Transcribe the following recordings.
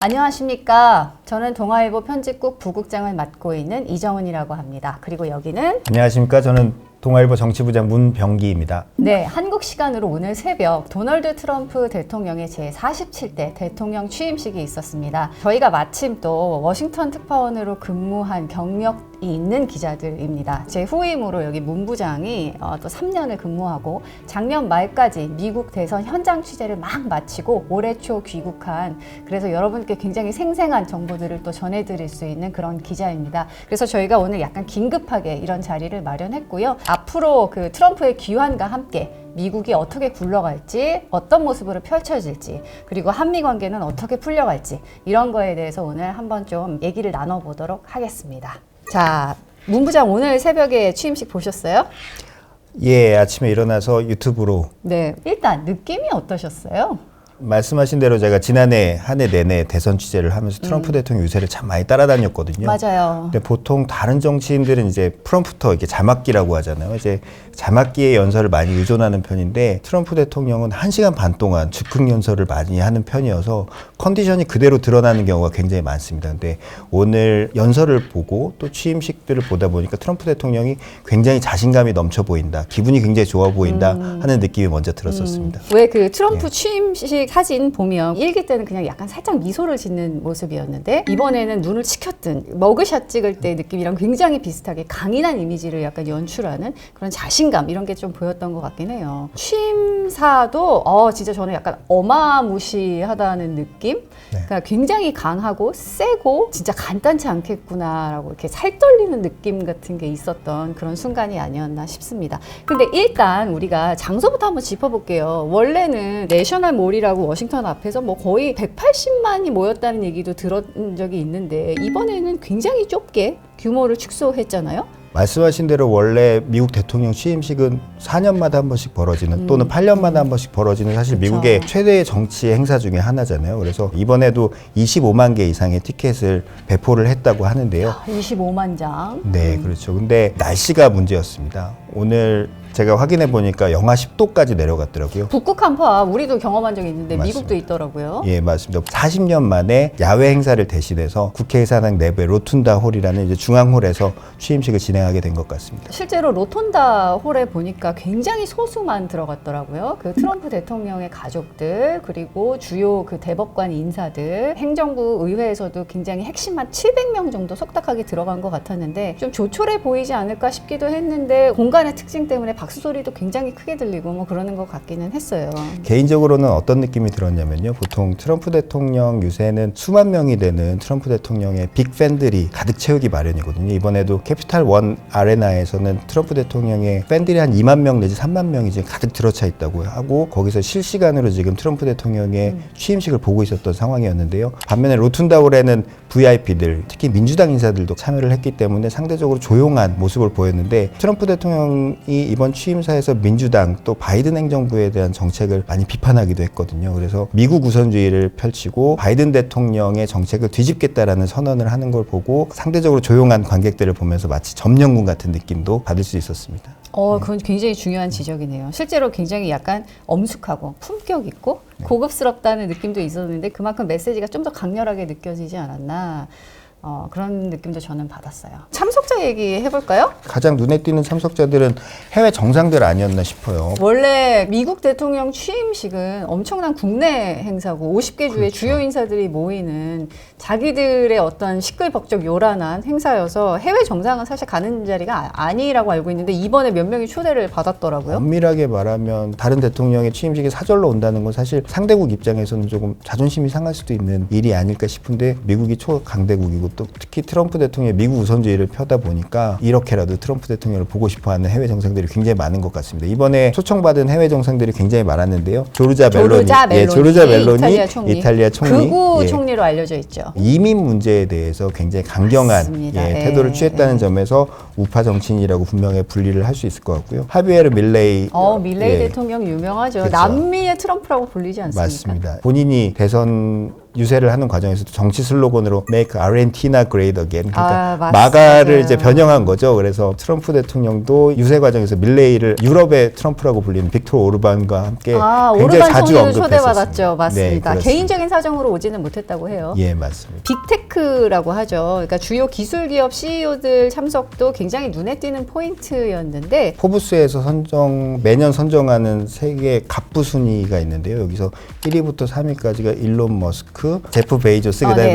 안녕하십니까. 저는 동아일보 편집국 부국장을 맡고 있는 이정은이라고 합니다. 그리고 여기는 안녕하십니까. 저는 동아일보 정치부장 문병기입니다. 네, 한국 시간으로 오늘 새벽 도널드 트럼프 대통령의 제47대 대통령 취임식이 있었습니다. 저희가 마침 또 워싱턴 특파원으로 근무한 경력이 있는 기자들입니다. 제 후임으로 여기 문 부장이 또 3년을 근무하고 작년 말까지 미국 대선 현장 취재를 막 마치고 올해 초 귀국한, 그래서 여러분께 굉장히 생생한 정보들을 또 전해드릴 수 있는 그런 기자입니다. 그래서 저희가 오늘 약간 긴급하게 이런 자리를 마련했고요. 앞으로 그 트럼프의 귀환과 함께 미국이 어떻게 굴러갈지, 어떤 모습으로 펼쳐질지, 그리고 한미 관계는 어떻게 풀려갈지, 이런 거에 대해서 오늘 한번 좀 얘기를 나눠보도록 하겠습니다. 자, 문 부장 오늘 새벽에 취임식 보셨어요? 예, 아침에 일어나서 유튜브로. 네, 일단 느낌이 어떠셨어요? 말씀하신 대로 제가 지난해 한 해 내내 대선 취재를 하면서 트럼프 대통령 유세를 참 많이 따라다녔거든요. 맞아요. 근데 보통 다른 정치인들은 이제 프롬프터, 이게 자막기라고 하잖아요. 이제 자막기의 연설을 많이 의존하는 편인데 트럼프 대통령은 1시간 반 동안 즉흥 연설을 많이 하는 편이어서 컨디션이 그대로 드러나는 경우가 굉장히 많습니다. 근데 오늘 연설을 보고 또 취임식들을 보다 보니까 트럼프 대통령이 굉장히 자신감이 넘쳐 보인다, 기분이 굉장히 좋아 보인다 하는 느낌이 먼저 들었었습니다. 왜 그 트럼프 취임식 사진 보면 일기 때는 그냥 약간 살짝 미소를 짓는 모습이었는데 이번에는 눈을 치켰든 머그샷 찍을 때 느낌이랑 굉장히 비슷하게 강인한 이미지를 약간 연출하는 그런 자신감, 이런 게 좀 보였던 것 같긴 해요. 취임사도 진짜 저는 약간 어마무시하다는 느낌? 네. 그러니까 굉장히 강하고 세고 진짜 간단치 않겠구나라고 이렇게 살 떨리는 느낌 같은 게 있었던 그런 순간이 아니었나 싶습니다. 근데 일단 우리가 장소부터 한번 짚어볼게요. 원래는 내셔널 몰이라고 워싱턴 앞에서 뭐 거의 180만이 모였다는 얘기도 들은 적이 있는데 이번에는 굉장히 좁게 규모를 축소했잖아요. 말씀하신 대로 원래 미국 대통령 취임식은 4년마다 한 번씩 벌어지는, 또는 8년마다 한 번씩 벌어지는 사실 그쵸. 미국의 최대의 정치 행사 중에 하나잖아요. 그래서 이번에도 25만 개 이상의 티켓을 배포를 했다고 하는데요. 25만 장. 네, 그렇죠. 근데 날씨가 문제였습니다. 오늘 제가 확인해 보니까 영하 10도까지 내려갔더라고요. 북극 한파 우리도 경험한 적이 있는데 맞습니다. 미국도 있더라고요. 예, 맞습니다. 40년 만에 야외 행사를 대신해서 국회의사당 내부의 로툰다 홀이라는 이제 중앙홀에서 취임식을 진행하게 된 것 같습니다. 실제로 로톤다 홀에 보니까 굉장히 소수만 들어갔더라고요. 그 트럼프 대통령의 가족들, 그리고 주요 그 대법관 인사들, 행정부 의회에서도 굉장히 핵심만 700명 정도 속닥하게 들어간 것 같았는데 좀 조촐해 보이지 않을까 싶기도 했는데 공간의 특징 때문에 박수 소리도 굉장히 크게 들리고 뭐 그러는 것 같기는 했어요. 개인적으로는 어떤 느낌이 들었냐면요. 보통 트럼프 대통령 유세는 수만 명이 되는 트럼프 대통령의 빅팬들이 가득 채우기 마련이거든요. 이번에도 캐피탈 원 아레나에서는 트럼프 대통령의 팬들이 한 2만 명 내지 3만 명이 지금 가득 들어차 있다고 하고, 거기서 실시간으로 지금 트럼프 대통령의 취임식을 보고 있었던 상황이었는데요. 반면에 로툰다홀에는 VIP들, 특히 민주당 인사들도 참여를 했기 때문에 상대적으로 조용한 모습을 보였는데, 트럼프 대통령이 이번 취임사에서 민주당 또 바이든 행정부에 대한 정책을 많이 비판하기도 했거든요. 그래서 미국 우선주의를 펼치고 바이든 대통령의 정책을 뒤집겠다라는 선언을 하는 걸 보고 상대적으로 조용한 관객들을 보면서 마치 점령군 같은 느낌도 받을 수 있었습니다. 그건 굉장히 중요한 지적이네요. 실제로 굉장히 약간 엄숙하고 품격 있고 고급스럽다는 느낌도 있었는데 그만큼 메시지가 좀 더 강렬하게 느껴지지 않았나. 그런 느낌도 저는 받았어요. 참석자 얘기 해볼까요? 가장 눈에 띄는 참석자들은 해외 정상들 아니었나 싶어요. 원래 미국 대통령 취임식은 엄청난 국내 행사고 50개 주의 그렇죠. 주요 인사들이 모이는 자기들의 어떤 시끌벅적 요란한 행사여서 해외 정상은 사실 가는 자리가 아니라고 알고 있는데 이번에 몇 명이 초대를 받았더라고요. 엄밀하게 말하면 다른 대통령의 취임식에 사절로 온다는 건 사실 상대국 입장에서는 조금 자존심이 상할 수도 있는 일이 아닐까 싶은데, 미국이 초강대국이고 또 특히 트럼프 대통령의 미국 우선주의를 펴다 보니까 이렇게라도 트럼프 대통령을 보고 싶어하는 해외 정상들이 굉장히 많은 것 같습니다. 이번에 초청받은 해외 정상들이 굉이 많았는데요. 조르자 멜로니, 이탈리아 총리, 극우 총리로 알려져 있죠. 이민 문제에 대해서 굉장히 강경한 태도를 취했다는 점에서 우파 정치인이라고 분명히 분리를 할 수 있을 것 같고요. 하비에르 밀레이, 밀레이 대통령 유명하죠. 그렇죠. 남미의 트럼프라고 불리지 않습니까? 맞습니다. 본인이 대선 유세를 하는 과정에서도 정치 슬로건으로 Make Argentina Great Again, 그러니까 맞습니다. 마가를 이제 변형한 거죠. 그래서 트럼프 대통령도 유세 과정에서 밀레이를 유럽의 트럼프라고 불리는 빅토르 오르반과 함께 굉장히 오르반 자주 총리도 언급했었습니다. 초대받았죠. 맞습니다. 네, 개인적인 사정으로 오지는 못했다고 해요. 예, 맞습니다. 빅테크라고 하죠. 그러니까 주요 기술 기업 CEO들 참석도 굉장히 눈에 띄는 포인트였는데 포브스에서 매년 선정하는 세계 갑부 순위가 있는데요. 여기서 1위부터 3위까지가 일론 머스크, 제프 베이조스, 그다음에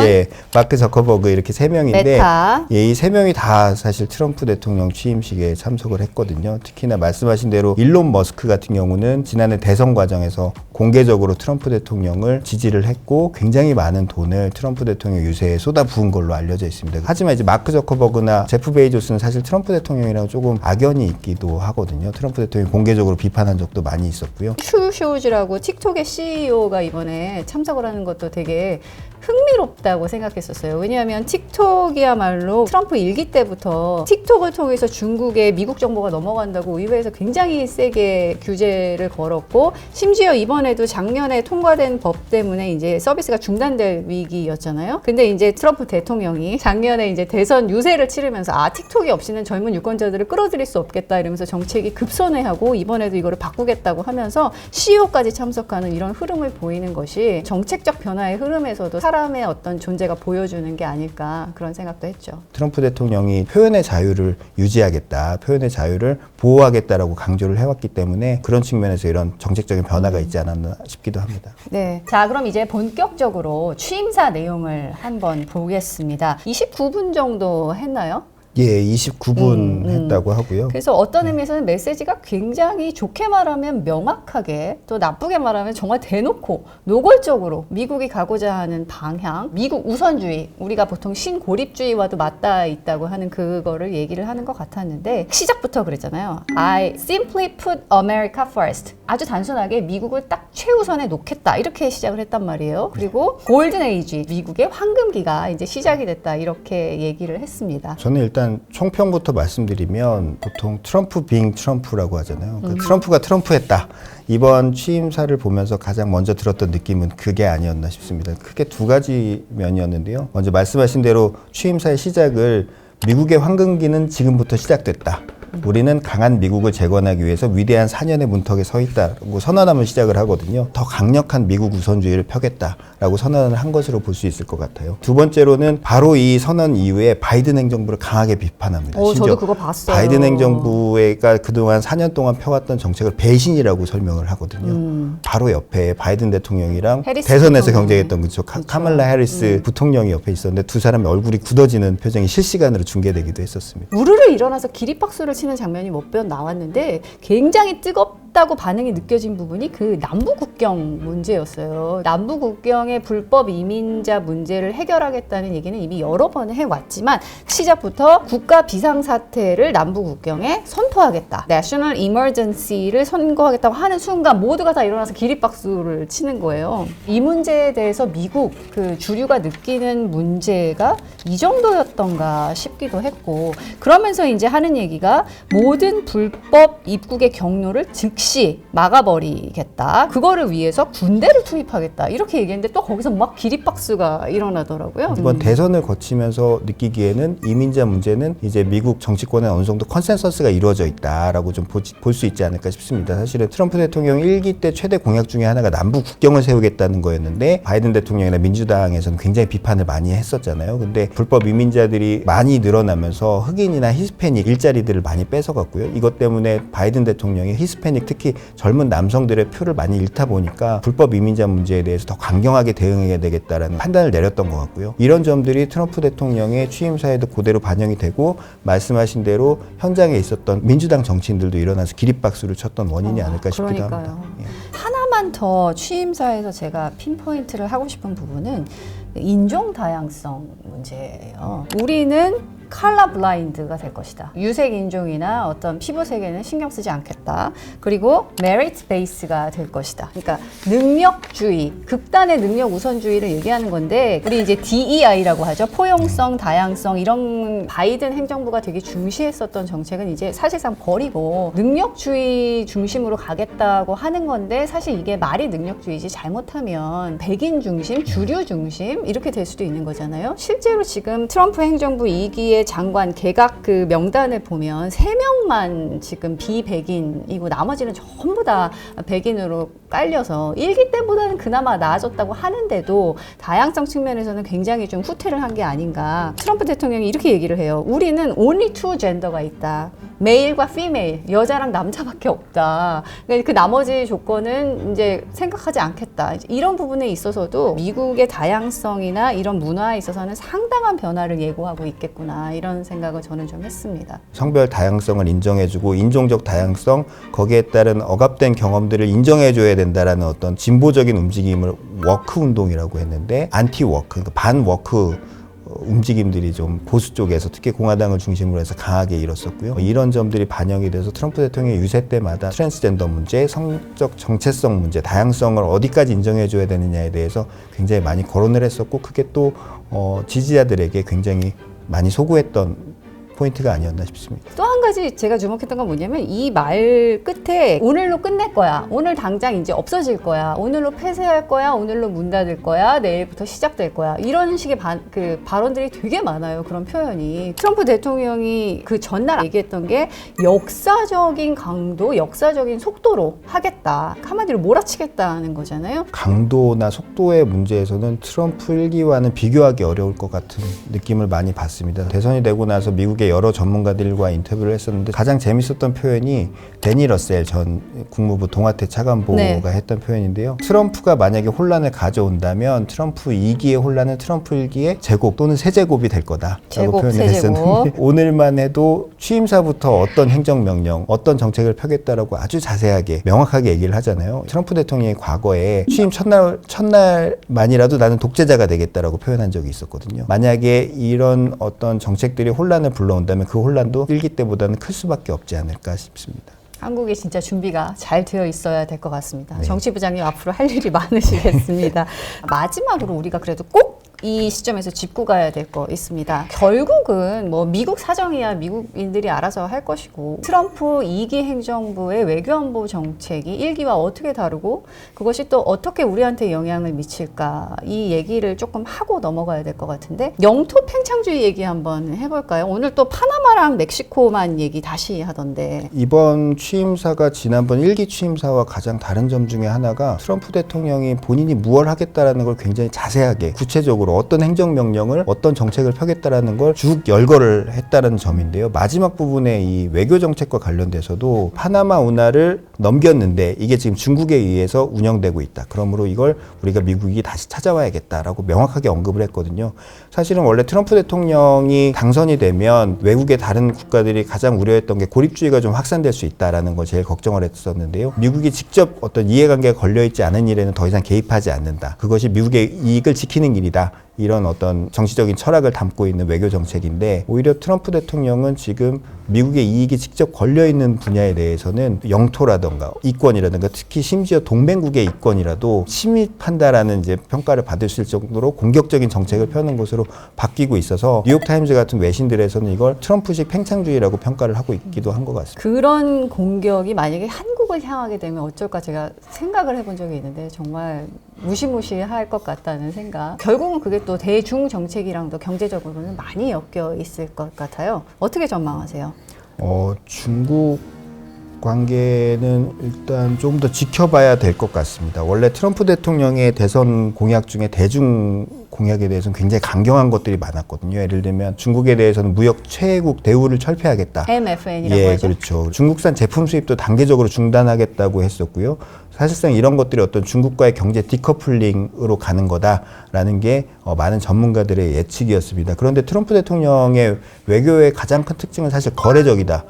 네, 마크 저커버그 이렇게 세 명인데 메타. 예, 이 세 명이 다 사실 트럼프 대통령 취임식에 참석을 했거든요. 특히나 말씀하신 대로 일론 머스크 같은 경우는 지난해 대선 과정에서 공개적으로 트럼프 대통령을 지지를 했고 굉장히 많은 돈을 트럼프 대통령 유세에 쏟아부은 걸로 알려져 있습니다. 하지만 이제 마크 저커버그나 제프 베이조스는 사실 트럼프 대통령이랑 조금 악연이 있기도 하거든요. 트럼프 대통령이 공개적으로 비판한 적도 많이 있었고요. 슈쇼즈라고 틱톡의 CEO가 이번에 참석을 하는 것도 되게 흥미롭다고 생각했었어요. 왜냐하면 틱톡이야말로 트럼프 일기 때부터 틱톡을 통해서 중국에 미국 정보가 넘어간다고 의회에서 굉장히 세게 규제를 걸었고, 심지어 이번에도 작년에 통과된 법 때문에 이제 서비스가 중단될 위기였잖아요. 근데 이제 트럼프 대통령이 작년에 이제 대선 유세를 치르면서 틱톡이 없이는 젊은 유권자들을 끌어들일 수 없겠다 이러면서 정책이 급선회하고 이번에도 이거를 바꾸겠다고 하면서 CEO까지 참석하는 이런 흐름을 보이는 것이 정책적 변화의 흐름에서도 사람의 어떤 존재가 보여주는 게 아닐까, 그런 생각도 했죠. 트럼프 대통령이 표현의 자유를 유지하겠다, 표현의 자유를 보호하겠다라고 강조를 해왔기 때문에 그런 측면에서 이런 정책적인 변화가 있지 않았나 싶기도 합니다. 네. 자, 그럼 이제 본격적으로 취임사 내용을 한번 보겠습니다. 29분 정도 했나요? 예, 29분 했다고 하고요. 그래서 어떤 의미에서는 메시지가 굉장히 좋게 말하면 명확하게, 또 나쁘게 말하면 정말 대놓고 노골적으로 미국이 가고자 하는 방향, 미국 우선주의, 우리가 보통 신고립주의와도 맞닿아 있다고 하는 그거를 얘기를 하는 것 같았는데, 시작부터 그랬잖아요. I simply put America first. 아주 단순하게 미국을 딱 최우선에 놓겠다, 이렇게 시작을 했단 말이에요. 그리고 골든 에이지, 미국의 황금기가 이제 시작이 됐다, 이렇게 얘기를 했습니다. 저는 일단 총평부터 말씀드리면 보통 트럼프 빙 트럼프라고 하잖아요. 트럼프가 트럼프했다. 이번 취임사를 보면서 가장 먼저 들었던 느낌은 그게 아니었나 싶습니다. 크게 두 가지 면이었는데요. 먼저 말씀하신 대로 취임사의 시작을 미국의 황금기는 지금부터 시작됐다. 우리는 강한 미국을 재건하기 위해서 위대한 4년의 문턱에 서 있다라고 선언하면 시작을 하거든요. 더 강력한 미국 우선주의를 펴겠다라고 선언을 한 것으로 볼 수 있을 것 같아요. 두 번째로는 바로 이 선언 이후에 바이든 행정부를 강하게 비판합니다. 저도 그거 봤어요. 바이든 행정부가 그동안 4년 동안 펴왔던 정책을 배신이라고 설명을 하거든요. 바로 옆에 바이든 대통령이랑 대선에서 경쟁했던 그쵸. 카말라 해리스 부통령이 옆에 있었는데 두 사람의 얼굴이 굳어지는 표정이 실시간으로 중계되기도 했었습니다. 우르르 일어나서 기립박수를 치는 장면이 몇 번 나왔는데, 굉장히 뜨겁다고 반응이 느껴진 부분이 그 남부 국경 문제였어요. 남부 국경의 불법 이민자 문제를 해결하겠다는 얘기는 이미 여러 번 해왔지만, 시작부터 국가 비상사태를 남부 국경에 선포하겠다, National Emergency를 선거하겠다고 하는 순간 모두가 다 일어나서 기립박수를 치는 거예요. 이 문제에 대해서 미국 그 주류가 느끼는 문제가 이 정도였던가 싶기도 했고, 그러면서 이제 하는 얘기가 모든 불법 입국의 경로를 즉시 막아버리겠다, 그거를 위해서 군대를 투입하겠다, 이렇게 얘기했는데 또 거기서 막 기립박수가 일어나더라고요. 이번 대선을 거치면서 느끼기에는 이민자 문제는 이제 미국 정치권에 어느 정도 컨센서스가 이루어져 있다라고 좀 볼 수 있지 않을까 싶습니다. 사실은 트럼프 대통령 1기 때 최대 공약 중에 하나가 남부 국경을 세우겠다는 거였는데, 바이든 대통령이나 민주당에서는 굉장히 비판을 많이 했었잖아요. 근데 불법 이민자들이 많이 늘어나면서 흑인이나 히스패닉 일자리들을 많이 뺏어갔고요. 이것 때문에 바이든 대통령이 히스패닉, 특히 젊은 남성들의 표를 많이 잃다 보니까 불법 이민자 문제에 대해서 더 강경하게 대응해야 되겠다라는 판단을 내렸던 것 같고요. 이런 점들이 트럼프 대통령의 취임사에도 그대로 반영이 되고, 말씀하신 대로 현장에 있었던 민주당 정치인들도 일어나서 기립박수를 쳤던 원인이 아닐까 싶기도 합니다. 예. 하나만 더 취임사에서 제가 핀포인트를 하고 싶은 부분은 인종 다양성 문제예요. 우리는 컬러 블라인드가 될 것이다. 유색 인종이나 어떤 피부색에는 신경 쓰지 않겠다. 그리고 메리트 베이스가 될 것이다. 그러니까 능력주의, 극단의 능력 우선주의를 얘기하는 건데 우리 이제 DEI라고 하죠. 포용성, 다양성 이런 바이든 행정부가 되게 중시했었던 정책은 이제 사실상 버리고 능력주의 중심으로 가겠다고 하는 건데 사실 이게 말이 능력주의지 잘못하면 백인 중심, 주류 중심 이렇게 될 수도 있는 거잖아요. 실제로 지금 트럼프 행정부 2기의 장관 개각 그 명단을 보면 3명만 지금 비백인이고 나머지는 전부 다 백인으로 깔려서 1기 때보다는 그나마 나아졌다고 하는데도 다양성 측면에서는 굉장히 좀 후퇴를 한 게 아닌가. 트럼프 대통령이 이렇게 얘기를 해요. 우리는 only two gender가 있다. 메일과 피메일, 여자랑 남자밖에 없다. 그러니까 그 나머지 조건은 이제 생각하지 않겠다. 이런 부분에 있어서도 미국의 다양성이나 이런 문화에 있어서는 상당한 변화를 예고하고 있겠구나. 이런 생각을 저는 좀 했습니다. 성별 다양성을 인정해주고 인종적 다양성, 거기에 따른 억압된 경험들을 인정해줘야 된다라는 어떤 진보적인 움직임을 워크 운동이라고 했는데 안티 워크, 그러니까 반 워크 움직임들이 좀 보수 쪽에서 특히 공화당을 중심으로 해서 강하게 일었었고요. 이런 점들이 반영이 돼서 트럼프 대통령의 유세 때마다 트랜스젠더 문제, 성적 정체성 문제, 다양성을 어디까지 인정해줘야 되느냐에 대해서 굉장히 많이 거론을 했었고 그게 또 지지자들에게 굉장히 많이 소구했던 포인트가 아니었나 싶습니다. 또 한 가지 제가 주목했던 건 뭐냐면 이 말 끝에 오늘로 끝낼 거야. 오늘 당장 이제 없어질 거야. 오늘로 폐쇄할 거야. 오늘로 문 닫을 거야. 내일부터 시작될 거야. 이런 식의 발언들이 되게 많아요. 그런 표현이. 트럼프 대통령이 그 전날 얘기했던 게 역사적인 강도, 역사적인 속도로 하겠다. 한마디로 몰아치겠다는 거잖아요. 강도나 속도의 문제에서는 트럼프 1기와는 비교하기 어려울 것 같은 느낌을 많이 받습니다. 대선이 되고 나서 미국의 여러 전문가들과 인터뷰를 했었는데 가장 재밌었던 표현이 데니 러셀 전 국무부 동아태 차관보가 네. 했던 표현인데요. 트럼프가 만약에 혼란을 가져온다면 트럼프 2기의 혼란은 트럼프 1기의 제곱 또는 세제곱이 될 거다라고 제곱, 표현을 세제곱. 했었는데 오늘만 해도 취임사부터 어떤 행정명령, 어떤 정책을 펴겠다라고 아주 자세하게 명확하게 얘기를 하잖아요. 트럼프 대통령이 과거에 취임 첫날만이라도 나는 독재자가 되겠다라고 표현한 적이 있었거든요. 만약에 이런 어떤 정책들이 혼란을 불러온다면 그 혼란도 1기 때보다는 클 수밖에 없지 않을까 싶습니다. 한국이 진짜 준비가 잘 되어 있어야 될 것 같습니다. 네. 정치부장님 앞으로 할 일이 많으시겠습니다. 마지막으로 우리가 그래도 꼭 이 시점에서 짚고 가야 될 거 있습니다. 결국은 뭐 미국 사정이야 미국인들이 알아서 할 것이고 트럼프 2기 행정부의 외교안보 정책이 1기와 어떻게 다르고 그것이 또 어떻게 우리한테 영향을 미칠까 이 얘기를 조금 하고 넘어가야 될 것 같은데 영토 팽창주의 얘기 한번 해볼까요? 오늘 또 파나마랑 멕시코만 얘기 다시 하던데 이번 취임사가 지난번 1기 취임사와 가장 다른 점 중에 하나가 트럼프 대통령이 본인이 무엇을 하겠다라는 걸 굉장히 자세하게 구체적으로 어떤 행정명령을 어떤 정책을 펴겠다라는 걸 쭉 열거를 했다는 점인데요. 마지막 부분에 이 외교정책과 관련돼서도 파나마 운하를 넘겼는데 이게 지금 중국에 의해서 운영되고 있다. 그러므로 이걸 우리가 미국이 다시 찾아와야겠다라고 명확하게 언급을 했거든요. 사실은 원래 트럼프 대통령이 당선이 되면 외국의 다른 국가들이 가장 우려했던 게 고립주의가 좀 확산될 수 있다라는 걸 제일 걱정을 했었는데요. 미국이 직접 어떤 이해관계가 걸려있지 않은 일에는 더 이상 개입하지 않는다. 그것이 미국의 이익을 지키는 일이다. 이런 어떤 정치적인 철학을 담고 있는 외교 정책인데 오히려 트럼프 대통령은 지금 미국의 이익이 직접 걸려있는 분야에 대해서는 영토라든가 이권이라든가 특히 심지어 동맹국의 이권이라도 침입한다라는 이제 평가를 받을 수 있을 정도로 공격적인 정책을 펴는 것으로 바뀌고 있어서 뉴욕타임즈 같은 외신들에서는 이걸 트럼프식 팽창주의라고 평가를 하고 있기도 한 것 같습니다. 그런 공격이 만약에 한국을 향하게 되면 어쩔까 제가 생각을 해본 적이 있는데 정말 무시무시할 것 같다는 생각. 결국은 그게 또 대중 정책이랑도 경제적으로는 많이 엮여 있을 것 같아요. 어떻게 전망하세요? 중국 관계는 일단 좀 더 지켜봐야 될 것 같습니다. 원래 트럼프 대통령의 대선 공약 중에 대중 공약에 대해서는 굉장히 강경한 것들이 많았거든요. 예를 들면 중국에 대해서는 무역 최애국 대우를 철폐하겠다. MFN이라고 예, 하죠. 그렇죠. 중국산 제품 수입도 단계적으로 중단하겠다고 했었고요. 사실상 이런 것들이 어떤 중국과의 경제 디커플링으로 가는 거다라는 게 많은 전문가들의 예측이었습니다. 그런데 트럼프 대통령의 외교의 가장 큰 특징은 사실 거래적이다.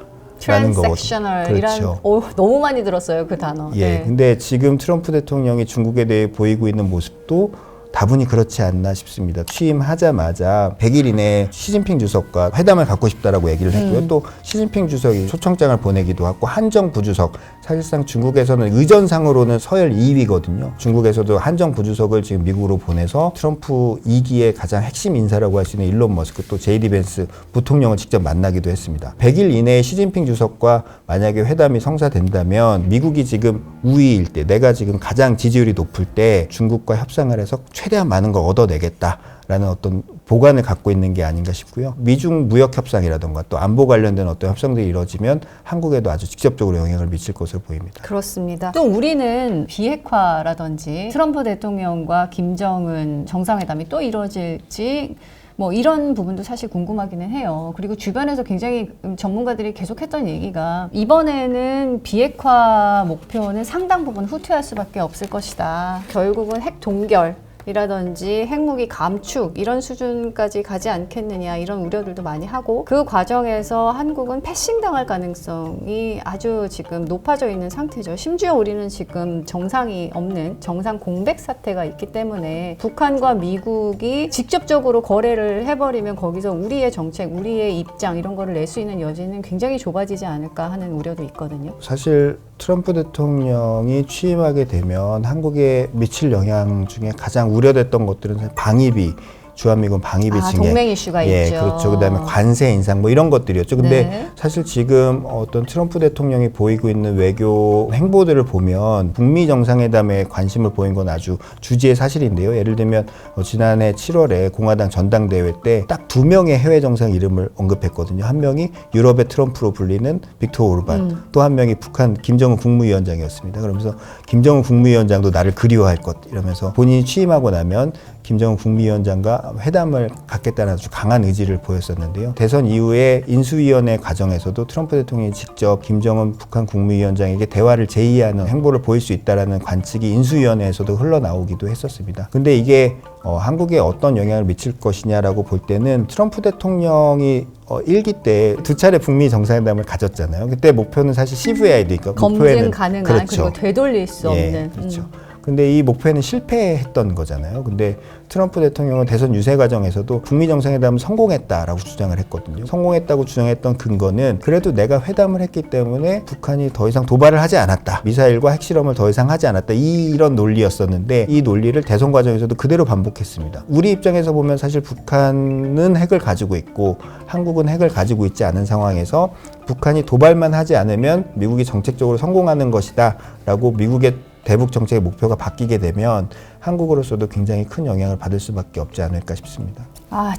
라는 거거든요. 트랜섹셔널 그렇죠. 이런 너무 많이 들었어요 그 단어. 예, 네. 근데 지금 트럼프 대통령이 중국에 대해 보이고 있는 모습도 다분히 그렇지 않나 싶습니다. 취임하자마자 100일 이내에 시진핑 주석과 회담을 갖고 싶다라고 얘기를 했고요. 또 시진핑 주석이 초청장을 보내기도 하고 한정 부주석, 사실상 중국에서는 의전상으로는 서열 2위거든요. 중국에서도 한정 부주석을 지금 미국으로 보내서 트럼프 2기의 가장 핵심 인사라고 할 수 있는 일론 머스크 또 제이디 벤스 부통령을 직접 만나기도 했습니다. 100일 이내에 시진핑 주석과 만약에 회담이 성사된다면 미국이 지금 우위일 때, 내가 지금 가장 지지율이 높을 때 중국과 협상을 해서 최대한 많은 걸 얻어내겠다라는 어떤 보관을 갖고 있는 게 아닌가 싶고요. 미중 무역 협상이라던가 또 안보 관련된 어떤 협상들이 이루어지면 한국에도 아주 직접적으로 영향을 미칠 것으로 보입니다. 그렇습니다. 또 우리는 비핵화라든지 트럼프 대통령과 김정은 정상회담이 또 이루어질지 뭐 이런 부분도 사실 궁금하기는 해요. 그리고 주변에서 굉장히 전문가들이 계속했던 얘기가 이번에는 비핵화 목표는 상당 부분 후퇴할 수밖에 없을 것이다. 결국은 핵 동결 이라든지 핵무기 감축 이런 수준까지 가지 않겠느냐 이런 우려들도 많이 하고 그 과정에서 한국은 패싱당할 가능성이 아주 지금 높아져 있는 상태죠. 심지어 우리는 지금 정상이 없는 정상 공백 사태가 있기 때문에 북한과 미국이 직접적으로 거래를 해버리면 거기서 우리의 정책, 우리의 입장 이런 거를 낼 수 있는 여지는 굉장히 좁아지지 않을까 하는 우려도 있거든요. 사실 트럼프 대통령이 취임하게 되면 한국에 미칠 영향 중에 가장 우려됐던 것들은 방위비, 주한미군 방위비 증액, 동맹 이슈가 있죠. 그렇죠. 그다음에 관세 인상 뭐 이런 것들이었죠. 근데 네. 사실 지금 어떤 트럼프 대통령이 보이고 있는 외교 행보들을 보면 북미 정상회담에 관심을 보인 건 아주 주지의 사실인데요. 예를 들면 지난해 7월에 공화당 전당대회 때 딱 2명의 해외 정상 이름을 언급했거든요. 한 명이 유럽의 트럼프로 불리는 빅토 오르반, 또 한 명이 북한 김정은 국무위원장이었습니다. 그러면서 김정은 국무위원장도 나를 그리워할 것 이러면서 본인이 취임하고 나면 김정은 국무위원장과 회담을 갖겠다는 아주 강한 의지를 보였었는데요. 대선 이후에 인수위원회 과정에서도 트럼프 대통령이 직접 김정은 북한 국무위원장에게 대화를 제의하는 행보를 보일 수 있다는 관측이 인수위원회에서도 흘러나오기도 했었습니다. 근데 이게 한국에 어떤 영향을 미칠 것이냐라고 볼 때는 트럼프 대통령이 1기 때 2차례 북미 정상회담을 가졌잖아요. 그때 목표는 사실 CVID니까 검증 가능한 그렇죠. 그리고 되돌릴 수 없는. 그렇죠. 근데 이 목표에는 실패했던 거잖아요. 근데 트럼프 대통령은 대선 유세 과정에서도 북미 정상회담은 성공했다라고 주장을 했거든요. 성공했다고 주장했던 근거는 그래도 내가 회담을 했기 때문에 북한이 더 이상 도발을 하지 않았다. 미사일과 핵실험을 더 이상 하지 않았다. 이런 논리였었는데 이 논리를 대선 과정에서도 그대로 반복했습니다. 우리 입장에서 보면 사실 북한은 핵을 가지고 있고 한국은 핵을 가지고 있지 않은 상황에서 북한이 도발만 하지 않으면 미국이 정책적으로 성공하는 것이다 라고 미국의 대북 정책의 목표가 바뀌게 되면 한국으로서도 굉장히 큰 영향을 받을 수밖에 없지 않을까 싶습니다.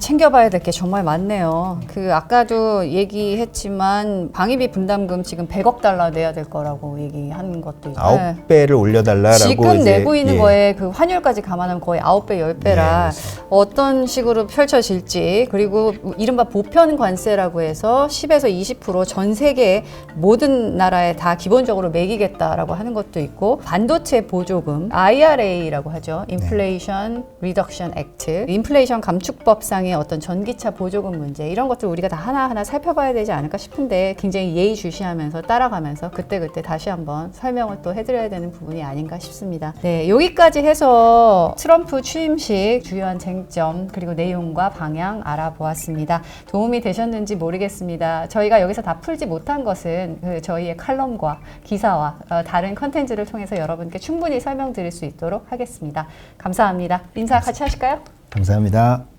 챙겨봐야 될 게 정말 많네요. 아까도 얘기했지만 방위비 분담금 지금 100억 달러 내야 될 거라고 얘기하는 것도 있고 9배를 올려달라라고 지금 이제, 내고 있는 거에 그 환율까지 감안하면 거의 9배, 10배라 어떤 식으로 펼쳐질지 그리고 이른바 보편 관세라고 해서 10에서 20% 전 세계 모든 나라에 다 기본적으로 매기겠다라고 하는 것도 있고 반도체 보조금 IRA라고 하죠. Inflation Reduction Act 인플레이션 감축법상의 어떤 전기차 보조금 문제 이런 것들 우리가 다 하나하나 살펴봐야 되지 않을까 싶은데 굉장히 예의주시하면서 따라가면서 그때그때 다시 한번 설명을 또 해드려야 되는 부분이 아닌가 싶습니다. 네, 여기까지 해서 트럼프 취임식 주요한 쟁점 그리고 내용과 방향 알아보았습니다. 도움이 되셨는지 모르겠습니다. 저희가 여기서 다 풀지 못한 것은 저희의 칼럼과 기사와 다른 컨텐츠를 통해서 여러분께 충분히 설명드릴 수 있도록 하겠습니다. 감사합니다. 인사 같이 하실까요? 감사합니다.